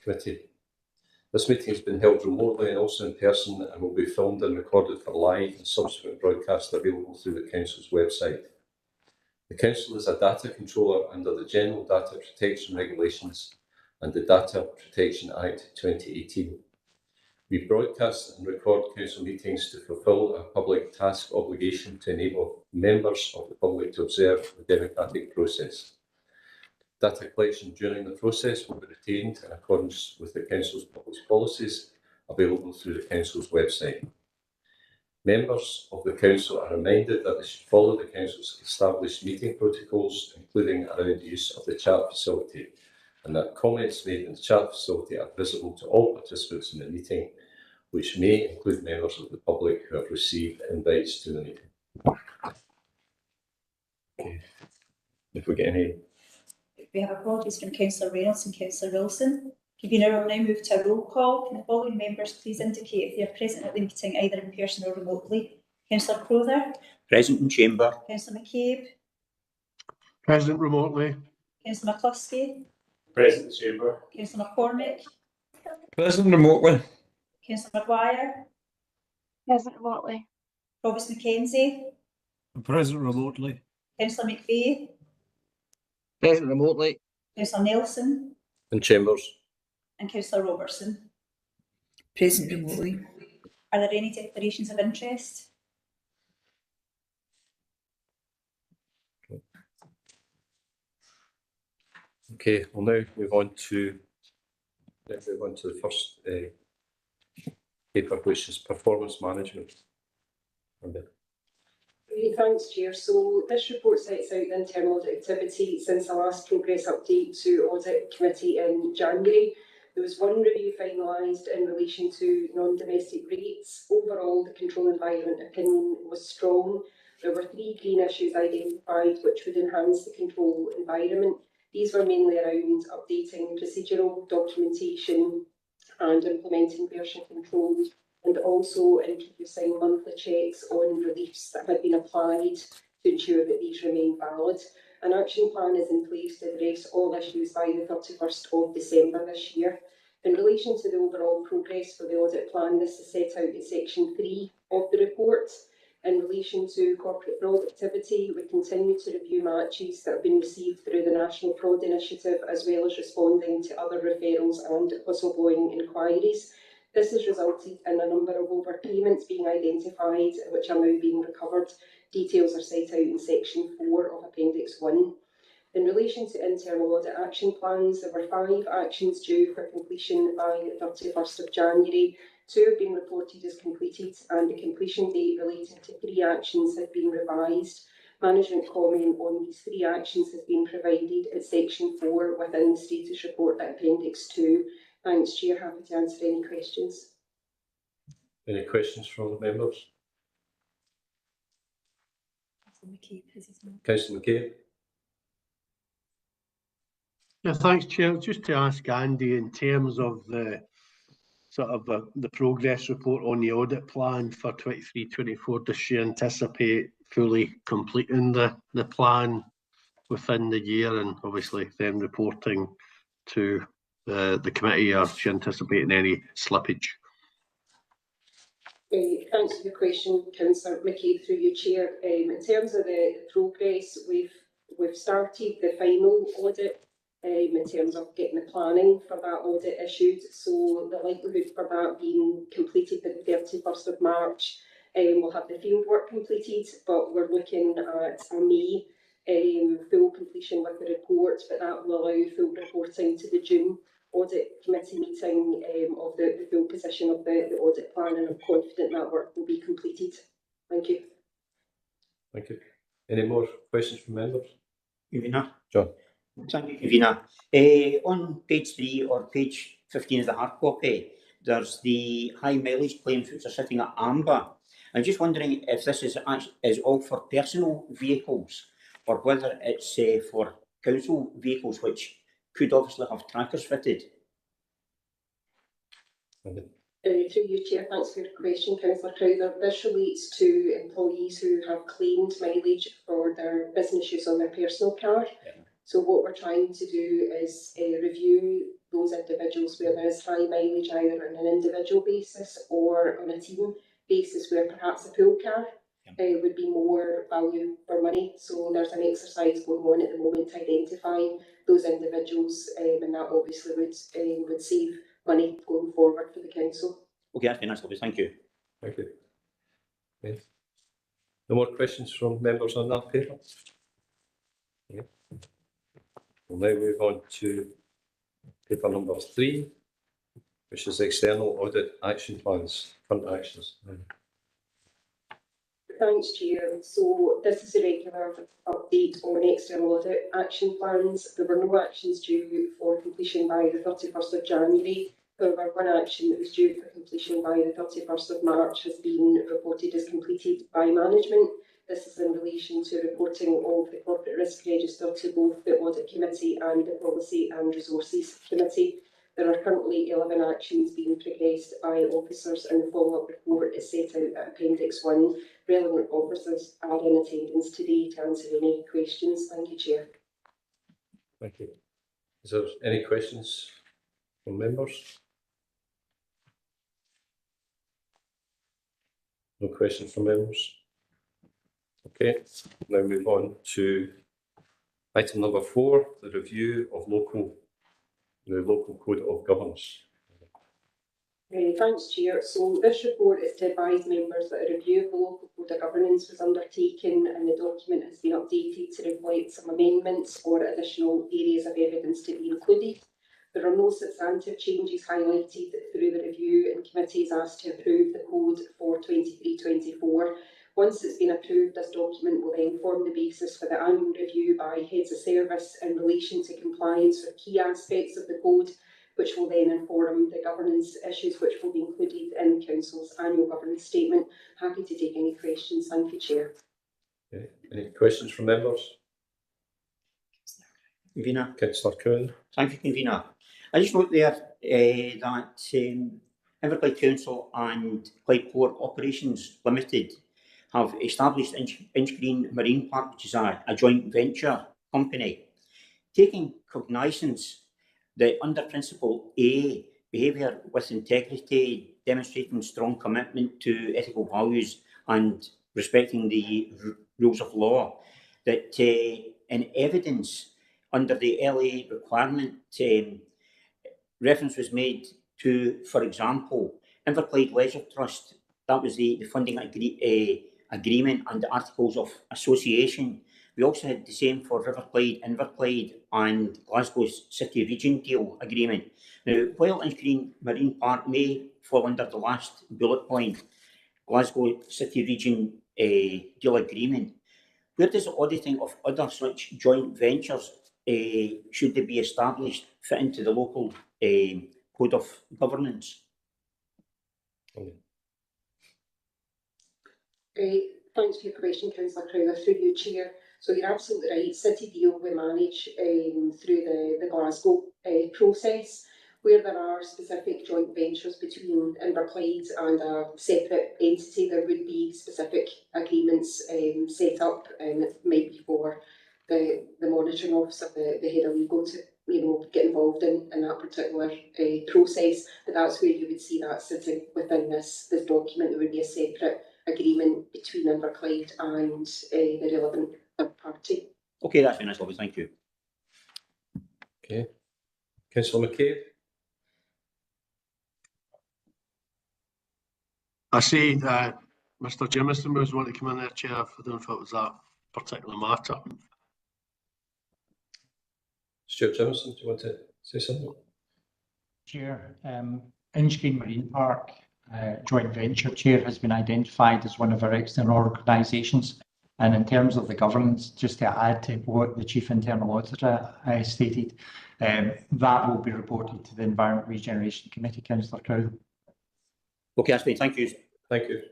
Committee. This meeting has been held remotely and also in person and will be filmed and recorded for live and subsequent broadcast available through the Council's website. The Council is a data controller under the General Data Protection Regulations and the Data Protection Act 2018. We broadcast and record Council meetings to fulfil a public task obligation to enable members of the public to observe the democratic process. Data collection during the process will be retained in accordance with the Council's public policies available through the Council's website. Members of the Council are reminded that they should follow the Council's established meeting protocols, including around use of the chat facility, and that comments made in the chat facility are visible to all participants in the meeting, which may include members of the public who have received invites to the meeting. Okay. If we get any... We have apologies from Councillor Reynolds and Councillor Wilson. Convener will now move to a roll call. Can the following members please indicate if they are present at the meeting either in person or remotely? Councillor Crowther. Present in chamber. Councillor McCabe. Present remotely. Councillor McCluskey. Present in chamber. Councillor McCormick. Present remotely. Councillor Maguire. Present remotely. Provost Mackenzie. Present remotely. Councillor McVeigh. Present remotely. Councillor Nelson. In chambers. And Councillor Robertson. Present remotely. Are there any declarations of interest? Okay, we'll now move on to the first paper, which is performance management. Thanks, Chair. So this report sets out the internal audit activity since the last progress update to Audit Committee in January. There was one review finalised in relation to non-domestic rates. Overall, the control environment opinion was strong. There were 3 green issues identified which would enhance the control environment. These were mainly around updating procedural documentation and implementing version control, and also introducing monthly checks on reliefs that had been applied to ensure that these remain valid. An action plan is in place to address all issues by the 31st of December this year. In relation to the overall progress for the audit plan, this is set out in section 3 of the report. In relation to corporate fraud activity, we continue to review matches that have been received through the National Fraud Initiative, as well as responding to other referrals and whistleblowing inquiries. This has resulted in a number of overpayments being identified, which are now being recovered. Details are set out in section 4 of Appendix 1. In relation to internal audit action plans, there were 5 actions due for completion by the 31st of January. 2 have been reported as completed, and the completion date relating to 3 actions had been revised. Management comment on these 3 actions has been provided at section 4 within the status report at Appendix 2. Thanks, Chair. Happy to answer any questions. Any questions from the members? Councillor McCabe. Yeah, thanks, Chair. Just to ask Andy, in terms of the the progress report on the audit plan for 23-24, does she anticipate fully completing the plan within the year, and obviously then reporting to the committee, or is she anticipating any slippage? Thanks for the question, Councillor McCabe, through your Chair. In terms of the progress, we've started the final audit in terms of getting the planning for that audit issued. So the likelihood for that being completed by the 31st of March, we'll have the field work completed, but we're looking at a May full completion with the report, but that will allow full reporting to the June Audit Committee meeting of the full position of the audit plan, and I'm confident that work will be completed. Thank you. Thank you. Any more questions from members? Convener. John. Thank you, Convener. On page 3 or page 15 of the hard copy, there's the high mileage claims which are sitting at amber. I'm just wondering if this is all for personal vehicles, or whether it's for council vehicles which could obviously have trackers fitted. Through you, Chair, thanks for your question, Councillor Crowther. This relates to employees who have claimed mileage for their business use on their personal car. So what we're trying to do is review those individuals where there is high mileage either on an individual basis or on a team basis, where perhaps a pool car would be more value for money. So there's an exercise going on at the moment to identify those individuals, and that obviously would save money going forward for the council. Okay, that's been nice, lovely. Thank you. Thank you. Okay. No more questions from members on that paper? Okay. We'll now move on to paper number 3, which is external audit action plans, current actions. Thanks, Chair. So this is a regular update on external audit action plans. There were no actions due for completion by the 31st of January. However, one action that was due for completion by the 31st of March has been reported as completed by management. This is in relation to reporting of the corporate risk register to both the Audit Committee and the Policy and Resources Committee. There are currently 11 actions being progressed by officers, and the follow-up report is set out at Appendix 1. Relevant officers are in attendance today to answer any questions. Thank you, Chair. Thank you. Is there any questions from members? No questions from members? Okay, now move on to item number 4, the review of the local code of governance. Thanks, Chair. So this report is to advise members that a review of the local code of governance was undertaken, and the document has been updated to reflect some amendments or additional areas of evidence to be included. There are no substantive changes highlighted through the review, and committee is asked to approve the code for 23-24. Once it's been approved, this document will then form the basis for the annual review by heads of service in relation to compliance with key aspects of the code, which will then inform the governance issues which will be included in the Council's annual governance statement. Happy to take any questions. Thank you, Chair. Okay. Any questions from members? Convener. Councillor Cowan. Thank you, Convener. I just note there that Inverclyde Council and Clyde Operations Limited have established Inchgreen Marine Park, which is a joint venture company, taking cognizance that under Principle A, behaviour with integrity, demonstrating strong commitment to ethical values and respecting the rules of law, that in evidence under the LA requirement, reference was made to, for example, Inverclyde Leisure Trust. That was the funding agreement and the Articles of Association. We also had the same for River Clyde, Inverclyde and Glasgow's City Region deal agreement. Now, while Inchgreen Marine Park may fall under the last bullet point, Glasgow City Region deal agreement, where does the auditing of other such joint ventures, should they be established, fit into the local code of governance? Thanks for your question, Councillor Crowther, through you, Chair. So you're absolutely right. City Deal we manage through the Glasgow process. Where there are specific joint ventures between Inverclyde and a separate entity, there would be specific agreements set up, and it might be for the monitoring officer, the head of legal, to get involved in that particular process. But that's where you would see that sitting within this document. There would be a separate agreement between Inverclyde and the relevant third party. Okay, that's very nice, lovely. Thank you. Okay. Councillor McCabe. I see that Mr. Jimison was wanting to come in there, Chair. I don't know if it was that particular matter. Stuart Jimison, do you want to say something? Chair, Inchgreen Marine Park joint venture chair has been identified as one of our external organisations, and in terms of the governance, just to add to what the Chief Internal Auditor stated, that will be reported to the Environment Regeneration Committee. Councillor Crowther. Okay, that's fine. Thank you. Thank you.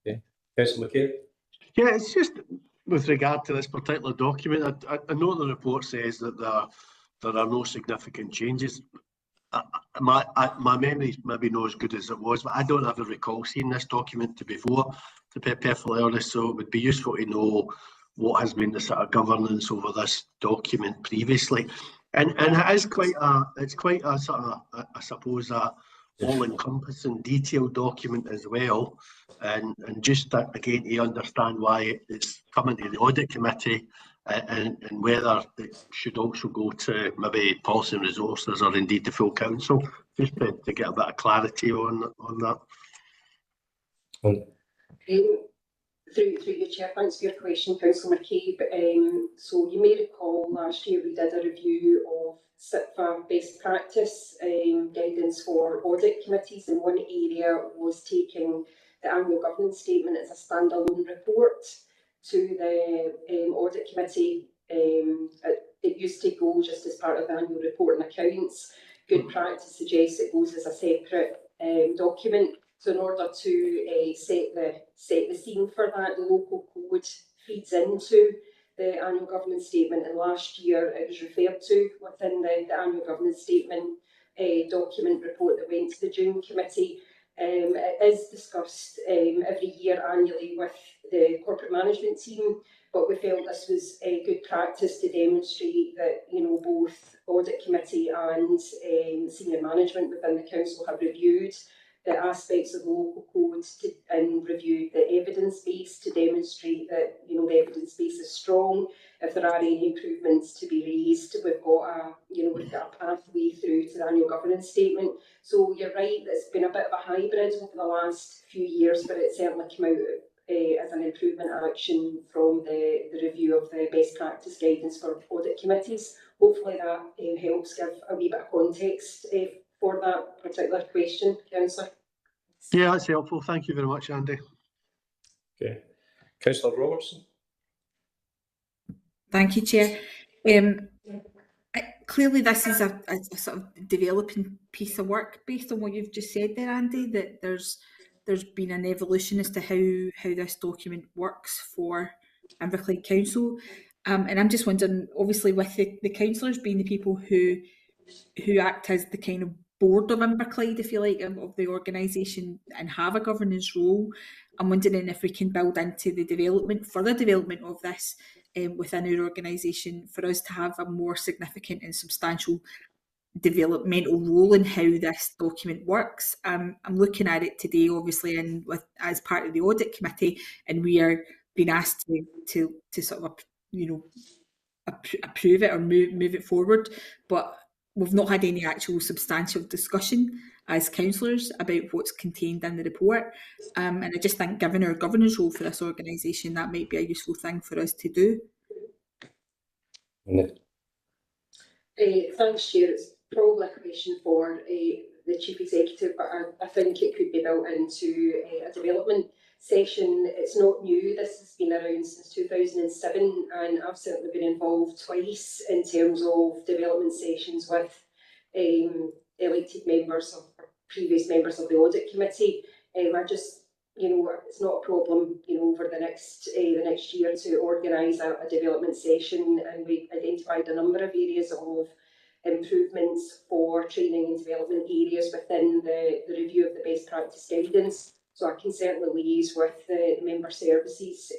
Okay. Councillor McCabe. Yeah, it's just with regard to this particular document, I know the report says that there are no significant changes. My memory is maybe not as good as it was, but I don't ever recall seeing this document before, to be perfectly honest, so it would be useful to know what has been the sort of governance over this document previously. And it is quite a sort of, I suppose, a all-encompassing detailed document as well. And just again to understand why it's coming to the Audit Committee, and whether it should also go to maybe Policy and Resources or indeed the full council, just to get a bit of clarity on that. Through your chair, thanks for your question, Councillor McCabe. So you may recall last year we did a review of SIPFA best practice guidance for audit committees, and one area was taking the annual governance statement as a standalone report to the audit committee. It used to go just as part of the annual report and accounts. Good practice suggests it goes as a separate document. So in order to set the scene for that, the local code feeds into the annual governance statement, and last year it was referred to within the annual governance statement document report that went to the June committee. It is discussed every year annually with the corporate management team, but we felt this was a good practice to demonstrate that, you know, both audit committee and senior management within the council have reviewed the aspects of the local code and reviewed the evidence base to demonstrate that, you know, the evidence base is strong. If there are any improvements to be raised, we've got a pathway through to the annual governance statement. So you're right, it's been a bit of a hybrid over the last few years, but it certainly came out as an improvement action from the review of the best practice guidance for audit committees. Hopefully that helps give a wee bit of context for that particular question, Councillor. Yeah, that's helpful. Thank you very much, Andy. Okay. Councillor Robertson. Thank you, Chair. Clearly this is a sort of developing piece of work based on what you've just said there, Andy, that there's been an evolution as to how this document works for Inverclyde Council. And I'm just wondering, obviously with the councillors being the people who act as the kind of board of Inverclyde, if you like, of the organisation and have a governance role, I'm wondering if we can build into the further development of this within our organisation for us to have a more significant and substantial developmental role in how this document works. I'm looking at it today, obviously, and as part of the Audit Committee, and we are being asked to sort of, you know, approve it or move it forward, but we've not had any actual substantial discussion as councillors about what's contained in the report. And I just think, given our governance role for this organisation, that might be a useful thing for us to do. Thanks, Chair. It's probably a question for the Chief Executive, but I think it could be built into a development session. It's not new. This has been around since 2007, and I've certainly been involved twice in terms of development sessions with elected members or previous members of the Audit Committee. I just, you know, it's not a problem, you know, over the next year to organise a development session, and we identified a number of areas of improvements for training and development areas within the review of the best practice guidance. So I can certainly liaise with the member services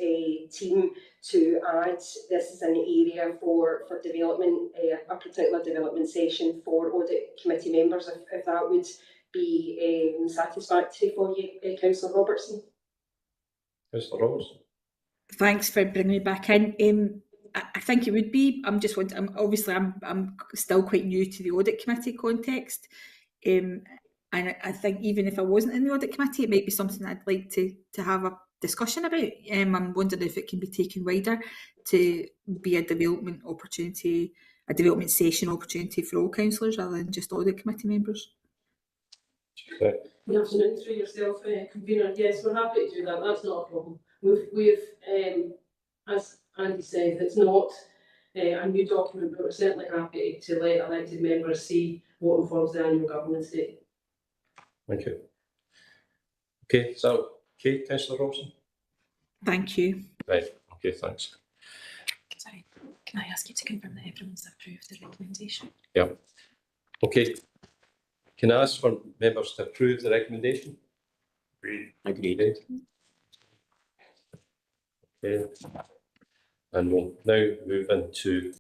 team to add this as an area for development, a particular development session for Audit Committee members, if that would be satisfactory for you, Councillor Robertson. Councillor Robertson. Thanks for bringing me back in. I think it would be. I'm still quite new to the Audit Committee context, and I think even if I wasn't in the Audit Committee, it might be something I'd like to have a discussion about. I'm wondering if it can be taken wider to be a development opportunity, a development session opportunity for all councillors rather than just Audit Committee members. Okay. Good afternoon, through yourself, convener. Yes, we're happy to do that. That's not a problem. We've as Andy said, it's not a new document, but we're certainly happy to let elected members see what informs the annual governance statement. Thank you. Okay, so Kate, Councillor Robertson. Thank you. Right. Okay, thanks. Sorry, can I ask you to confirm that everyone's approved the recommendation? Yeah. Okay. Can I ask for members to approve the recommendation? Agreed. Okay. And we'll now move into